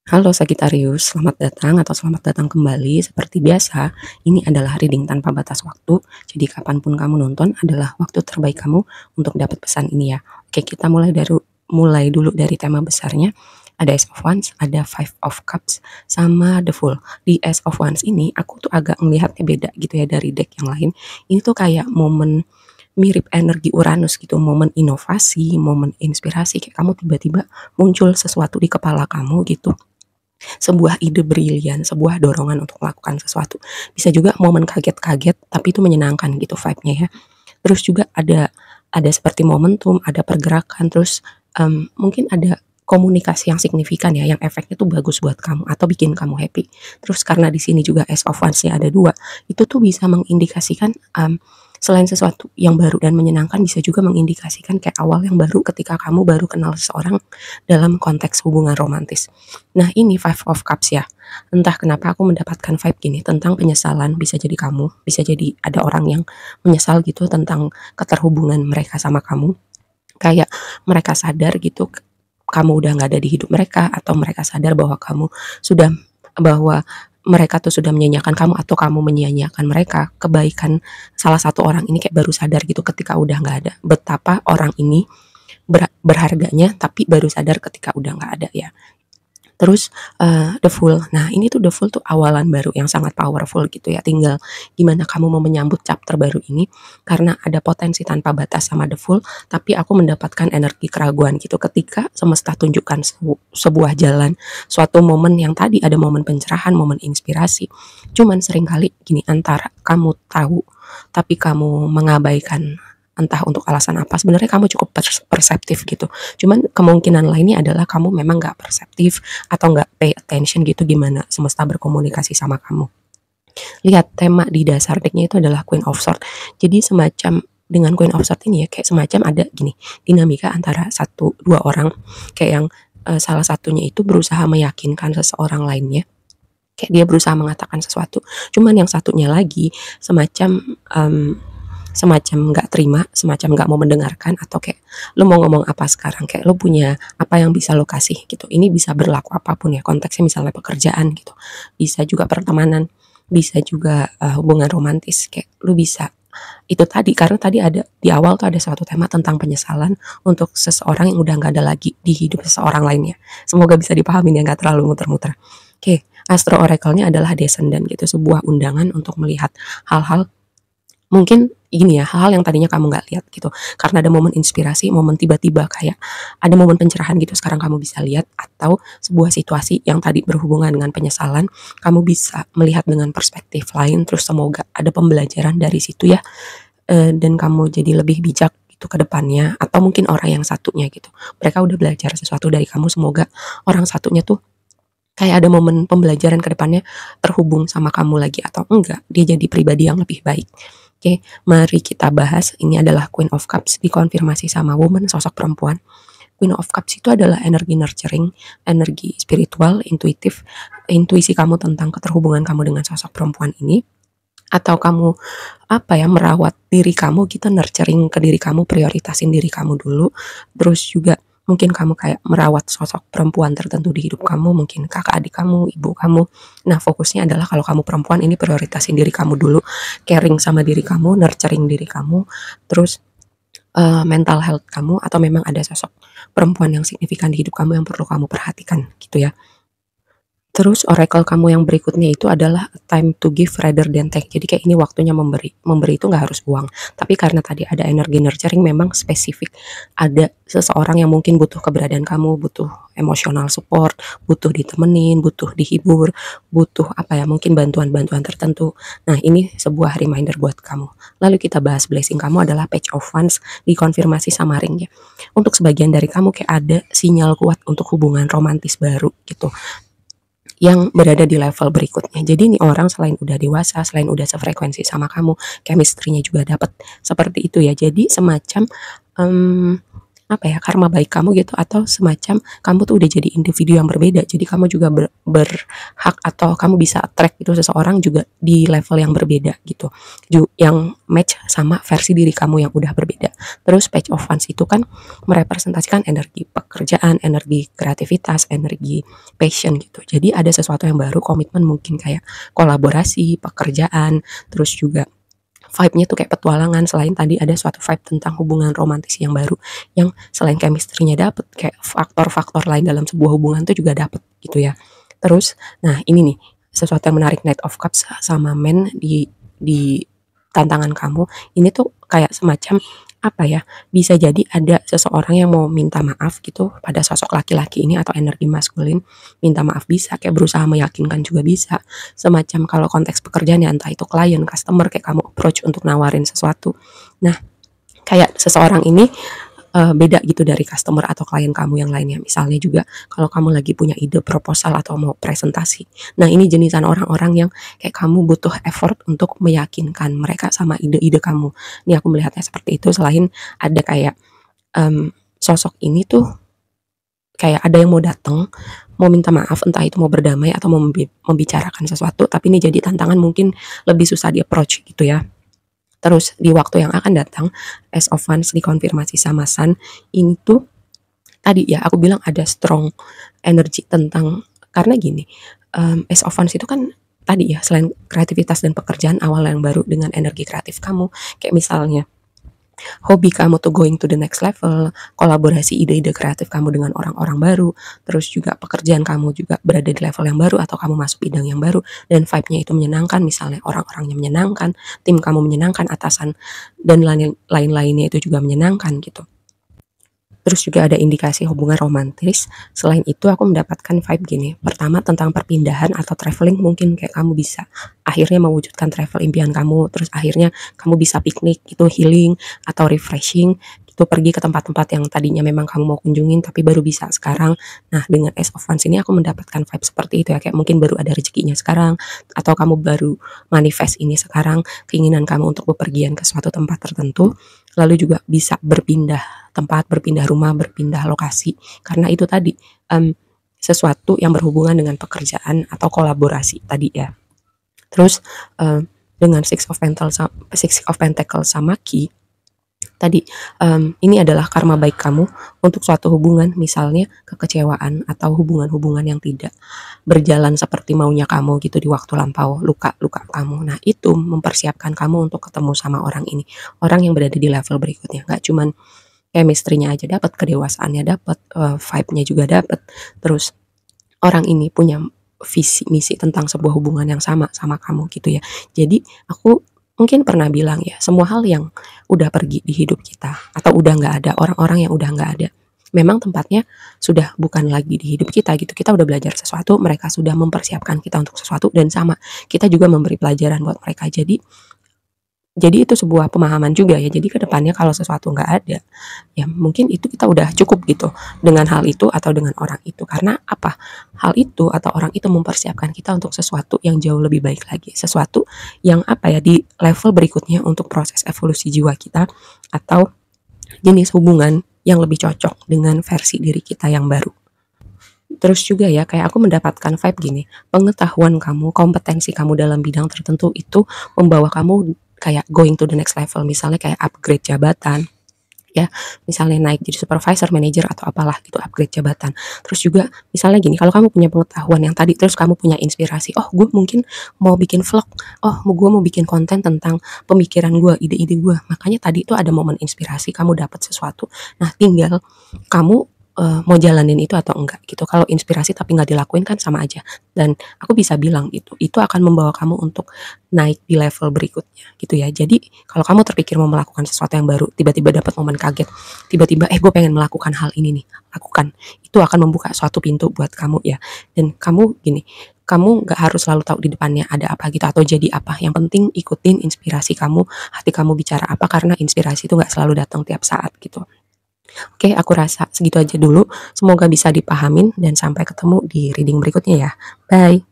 Halo Sagittarius, selamat datang atau selamat datang kembali. Seperti biasa, ini adalah reading tanpa batas waktu. Jadi kapanpun kamu nonton adalah waktu terbaik kamu untuk dapat pesan ini ya. Oke, kita mulai dulu dari tema besarnya. Ada Ace of Wands, ada Five of Cups, sama The Fool. Di Ace of Wands ini aku tuh agak melihatnya beda gitu ya dari deck yang lain. Ini tuh kayak momen mirip energi Uranus gitu, momen inovasi, momen inspirasi, kayak kamu tiba-tiba muncul sesuatu di kepala kamu gitu, sebuah ide brilian, sebuah dorongan untuk melakukan sesuatu. Bisa juga momen kaget-kaget, tapi itu menyenangkan gitu vibe-nya ya. Terus juga ada seperti momentum, ada pergerakan, terus mungkin ada komunikasi yang signifikan ya, yang efeknya tuh bagus buat kamu atau bikin kamu happy. Terus karena di sini juga Ace of Wands-nya ada dua, itu tuh bisa mengindikasikan selain sesuatu yang baru dan menyenangkan, bisa juga mengindikasikan kayak awal yang baru ketika kamu baru kenal seseorang dalam konteks hubungan romantis. Nah ini Five of Cups ya, entah kenapa aku mendapatkan vibe gini tentang penyesalan. Bisa jadi kamu, bisa jadi ada orang yang menyesal gitu tentang keterhubungan mereka sama kamu, kayak mereka sadar gitu kamu udah nggak ada di hidup mereka, atau mereka sadar bahwa mereka tuh sudah menyanyiakan kamu, atau kamu menyia-nyiakan mereka. Kebaikan salah satu orang ini kayak baru sadar gitu ketika udah nggak ada, betapa orang ini berharganya, tapi baru sadar ketika udah nggak ada ya. Terus The Fool. Nah, ini tuh The Fool tuh awalan baru yang sangat powerful gitu ya. Tinggal gimana kamu mau menyambut chapter baru ini, karena ada potensi tanpa batas sama The Fool, tapi aku mendapatkan energi keraguan gitu ketika semesta tunjukkan sebuah jalan, suatu momen yang tadi ada momen pencerahan, momen inspirasi. Cuman seringkali gini, antara kamu tahu tapi kamu mengabaikan, entah untuk alasan apa, sebenarnya kamu cukup perseptif gitu. Cuman kemungkinan lainnya adalah kamu memang nggak perseptif atau nggak pay attention gitu gimana semesta berkomunikasi sama kamu. Lihat tema di dasar decknya itu adalah Queen of Swords. Jadi semacam dengan Queen of Swords ini ya, kayak semacam ada gini, dinamika antara satu dua orang, kayak yang salah satunya itu berusaha meyakinkan seseorang lainnya, kayak dia berusaha mengatakan sesuatu, cuman yang satunya lagi semacam semacam nggak terima, semacam nggak mau mendengarkan, atau kayak lu mau ngomong apa sekarang, kayak lu punya apa yang bisa lu kasih gitu. Ini bisa berlaku apapun ya, konteksnya misalnya pekerjaan gitu, bisa juga pertemanan, bisa juga hubungan romantis, kayak lu bisa itu tadi, karena tadi ada di awal tuh ada suatu tema tentang penyesalan untuk seseorang yang udah nggak ada lagi di hidup seseorang lainnya. Semoga bisa dipahami ya, nggak terlalu muter-muter. Oke, Astro Oracle-nya adalah Descendant gitu, sebuah undangan untuk melihat hal-hal, mungkin gini ya, hal-hal yang tadinya kamu nggak lihat gitu, karena ada momen inspirasi, momen tiba-tiba kayak ada momen pencerahan gitu, sekarang kamu bisa lihat. Atau sebuah situasi yang tadi berhubungan dengan penyesalan, kamu bisa melihat dengan perspektif lain, terus semoga ada pembelajaran dari situ ya, dan kamu jadi lebih bijak gitu ke depannya. Atau mungkin orang yang satunya gitu, mereka udah belajar sesuatu dari kamu, semoga orang satunya tuh kayak ada momen pembelajaran ke depannya, terhubung sama kamu lagi, atau enggak dia jadi pribadi yang lebih baik. Oke, mari kita bahas. Ini adalah Queen of Cups dikonfirmasi sama woman, sosok perempuan. Queen of Cups itu adalah energi nurturing, energi spiritual, intuitif, intuisi kamu tentang keterhubungan kamu dengan sosok perempuan ini, atau kamu apa ya, merawat diri kamu gitu, nurturing ke diri kamu, prioritasin diri kamu dulu. Terus juga mungkin kamu kayak merawat sosok perempuan tertentu di hidup kamu, mungkin kakak adik kamu, ibu kamu. Nah fokusnya adalah kalau kamu perempuan ini prioritasin diri kamu dulu, caring sama diri kamu, nurturing diri kamu. Terus mental health kamu, atau memang ada sosok perempuan yang signifikan di hidup kamu yang perlu kamu perhatikan gitu ya. Terus oracle kamu yang berikutnya itu adalah time to give rather than take. Jadi kayak ini waktunya memberi. Memberi itu nggak harus uang. Tapi karena tadi ada energi nurturing, memang spesifik. Ada seseorang yang mungkin butuh keberadaan kamu, butuh emotional support, butuh ditemenin, butuh dihibur, butuh apa ya, mungkin bantuan-bantuan tertentu. Nah ini sebuah reminder buat kamu. Lalu kita bahas blessing kamu adalah Page of Wands, dikonfirmasi sama ring ya. Untuk sebagian dari kamu kayak ada sinyal kuat untuk hubungan romantis baru gitu, yang berada di level berikutnya. Jadi ini orang selain udah dewasa, selain udah sefrekuensi sama kamu, chemistry-nya juga dapat seperti itu ya. Jadi semacam um, apa ya, karma baik kamu gitu, atau semacam kamu tuh udah jadi individu yang berbeda. Jadi kamu juga berhak atau kamu bisa attract itu seseorang juga di level yang berbeda gitu. Yang match sama versi diri kamu yang udah berbeda. Terus page of wands itu kan merepresentasikan energi pekerjaan, energi kreativitas, energi passion gitu. Jadi ada sesuatu yang baru, komitmen mungkin kayak kolaborasi, pekerjaan, terus juga vibe-nya tuh kayak petualangan. Selain tadi ada suatu vibe tentang hubungan romantis yang baru, yang selain chemistry-nya dapet, kayak faktor-faktor lain dalam sebuah hubungan tuh juga dapet gitu ya. Terus, nah ini nih, sesuatu yang menarik, Knight of Cups sama Men di tantangan kamu, ini tuh kayak semacam apa ya, bisa jadi ada seseorang yang mau minta maaf gitu pada sosok laki-laki ini atau energi maskulin. Minta maaf bisa, kayak berusaha meyakinkan juga bisa. Semacam kalau konteks pekerjaan ya, entah itu klien, customer, kayak kamu approach untuk nawarin sesuatu. Nah, kayak seseorang ini beda gitu dari customer atau klien kamu yang lainnya. Misalnya juga kalau kamu lagi punya ide proposal atau mau presentasi. Nah, ini jenisan orang-orang yang kayak kamu butuh effort untuk meyakinkan mereka sama ide-ide kamu. Ini aku melihatnya seperti itu. Selain ada kayak sosok ini tuh kayak ada yang mau datang, mau minta maaf, entah itu mau berdamai atau mau membicarakan sesuatu, tapi ini jadi tantangan, mungkin lebih susah di approach gitu ya. Terus di waktu yang akan datang, Ace of Wands dikonfirmasi sama Sun, ini tuh tadi ya aku bilang ada strong energi tentang, karena gini, Ace of Wands itu kan tadi ya, selain kreativitas dan pekerjaan awal yang baru dengan energi kreatif kamu, kayak misalnya hobi kamu tuh going to the next level, kolaborasi ide-ide kreatif kamu dengan orang-orang baru, terus juga pekerjaan kamu juga berada di level yang baru atau kamu masuk bidang yang baru dan vibe-nya itu menyenangkan, misalnya orang-orangnya menyenangkan, tim kamu menyenangkan, atasan dan lain-lainnya itu juga menyenangkan gitu. Terus juga ada indikasi hubungan romantis. Selain itu aku mendapatkan vibe gini. Pertama tentang perpindahan atau traveling, mungkin kayak kamu bisa akhirnya mewujudkan travel impian kamu. Terus akhirnya kamu bisa piknik, itu healing atau refreshing. Itu pergi ke tempat-tempat yang tadinya memang kamu mau kunjungin tapi baru bisa sekarang. Nah, dengan Ace of Wands ini aku mendapatkan vibe seperti itu ya. Kayak mungkin baru ada rezekinya sekarang, atau kamu baru manifest ini sekarang, keinginan kamu untuk bepergian ke suatu tempat tertentu. Lalu juga bisa berpindah tempat, berpindah rumah, berpindah lokasi. Karena itu tadi sesuatu yang berhubungan dengan pekerjaan atau kolaborasi tadi ya. Terus dengan Six of Pentacles sama Key tadi, ini adalah karma baik kamu untuk suatu hubungan, misalnya kekecewaan atau hubungan-hubungan yang tidak berjalan seperti maunya kamu gitu di waktu lampau, luka-luka kamu. Nah, itu mempersiapkan kamu untuk ketemu sama orang ini, orang yang berada di level berikutnya. Nggak cuman chemistry-nya aja dapat, kedewasaannya dapat, vibe-nya juga dapat. Terus orang ini punya visi misi tentang sebuah hubungan yang sama kamu gitu ya. Jadi aku mungkin pernah bilang ya, semua hal yang udah pergi di hidup kita atau udah nggak ada, orang-orang yang udah nggak ada, memang tempatnya sudah bukan lagi di hidup kita gitu. Kita udah belajar sesuatu, mereka sudah mempersiapkan kita untuk sesuatu, dan sama kita juga memberi pelajaran buat mereka. Jadi itu sebuah pemahaman juga ya. Jadi kedepannya kalau sesuatu nggak ada, ya mungkin itu kita udah cukup gitu dengan hal itu atau dengan orang itu. Karena apa? Hal itu atau orang itu mempersiapkan kita untuk sesuatu yang jauh lebih baik lagi. Sesuatu yang apa ya, di level berikutnya untuk proses evolusi jiwa kita atau jenis hubungan yang lebih cocok dengan versi diri kita yang baru. Terus juga ya, kayak aku mendapatkan vibe gini, pengetahuan kamu, kompetensi kamu dalam bidang tertentu itu membawa kamu kayak going to the next level, misalnya kayak upgrade jabatan, ya, misalnya naik jadi supervisor, manager atau apalah gitu, upgrade jabatan. Terus juga misalnya gini, kalau kamu punya pengetahuan yang tadi, terus kamu punya inspirasi, oh gue mungkin mau bikin vlog, oh gue mau bikin konten tentang pemikiran gue, ide-ide gue, makanya tadi itu ada momen inspirasi, kamu dapat sesuatu. Nah, tinggal kamu mau jalanin itu atau enggak gitu. Kalau inspirasi tapi nggak dilakuin kan sama aja. Dan aku bisa bilang itu akan membawa kamu untuk naik di level berikutnya gitu ya. Jadi kalau kamu terpikir mau melakukan sesuatu yang baru, tiba-tiba dapat momen kaget, tiba-tiba gue pengen melakukan hal ini nih, lakukan. Itu akan membuka suatu pintu buat kamu ya. Dan kamu gini, kamu nggak harus selalu tahu di depannya ada apa gitu atau jadi apa. Yang penting ikutin inspirasi kamu, hati kamu bicara apa, karena inspirasi itu nggak selalu datang tiap saat gitu. Oke, aku rasa segitu aja dulu. Semoga bisa dipahamin dan sampai ketemu di reading berikutnya ya. Bye.